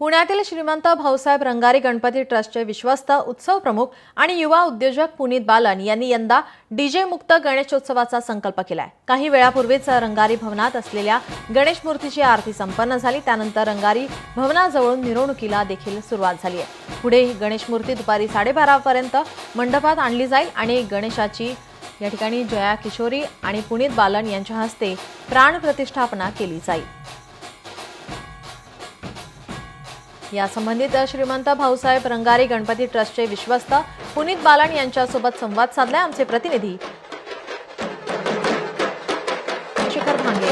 पुण्यातील श्रीमंत भाऊसाहेब रंगारी गणपती ट्रस्टचे विश्वस्त उत्सव प्रमुख आणि युवा उद्योजक पुनीत बालन यांनी यंदा डीजे मुक्त गणेशोत्सवाचा संकल्प केलाय। काही वेळापूर्वीच रंगारी भवनात असलेल्या गणेश मूर्तीची आरती संपन्न झाली। त्यानंतर रंगारी भवनाजवळून मिरवणुकीला देखील सुरुवात झाली आहे। पुढे ही गणेश मूर्ती दुपारी 12:30 पर्यंत मंडपात आणली जाईल आणि गणेशाची या ठिकाणी जया किशोरी आणि पुनीत बालन यांच्या हस्ते प्राण प्रतिष्ठापना केली जाईल। या संबंधित श्रीमंत भाऊसाहेब रंगारी गणपती ट्रस्टचे विश्वस्त पुनीत बालन यांच्यासोबत संवाद साधलाय आमचे प्रतिनिधी शिखर भांगे।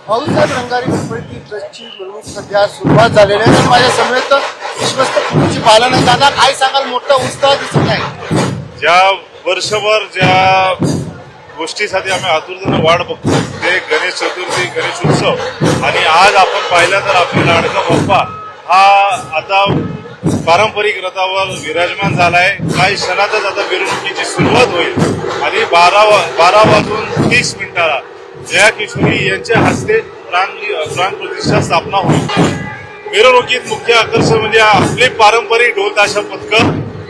भाऊसाहेब रंगारी गणपती ट्रस्टची मिरवणूक सध्या सुरुवात झालेली आहे। माझ्या समेत विश्वस्त पुनीत बालन आहे। दादा, काय सांगाल? मोठा उत्साह दिसत आहे। ज्या वर्षभर ज्या गोष्टीसाठी आम्ही आतुरतेने वाट बघतो ते गणेश चतुर्थी, गणेश उत्सव, आणि आज आपण पाहिलं तर आपला लाडका बाप्पा हा आता पारंपरिक रथावर विराजमान झालाय। काही क्षणातच आता मिरवणुकीची सुरुवात होईल आणि 12:30 जया किशोरी यांच्या हस्ते प्राण प्रतिष्ठा स्थापना होईल। मिरवणुकीत मुख्य आकर्षण म्हणजे आपले पारंपरिक ढोल ताशा पथक,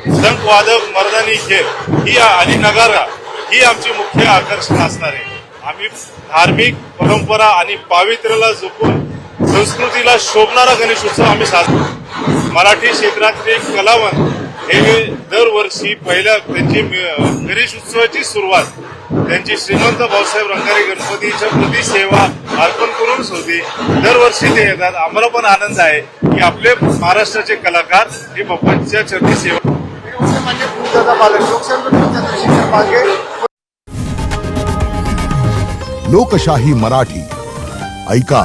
शंख वादक, मर्दानी खेळ ही आणि नगारा ही आमची मुख्य आकर्षण असणार आहे। आम्ही धार्मिक परंपरा आणि पावित्र्याला जपून संस्कृतीला शोभणारा गणेशोत्सव आम्ही साजरा। मराठी क्षेत्रातले कलावंत हे दरवर्षी पहिल्या त्यांची गणेश उत्सवाची सुरुवात त्यांची श्रीमंत भाऊसाहेब रंगारी गणपतीच्या प्रति सेवा अर्पण करूनच होती। दरवर्षी ते येतात। आम्हाला पण आनंद आहे की आपले महाराष्ट्राचे कलाकार हे बाप्पांच्या चरणी सेवा। लोकशाही मराठी ऐका,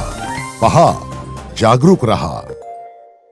पहा, जागरूक रहा।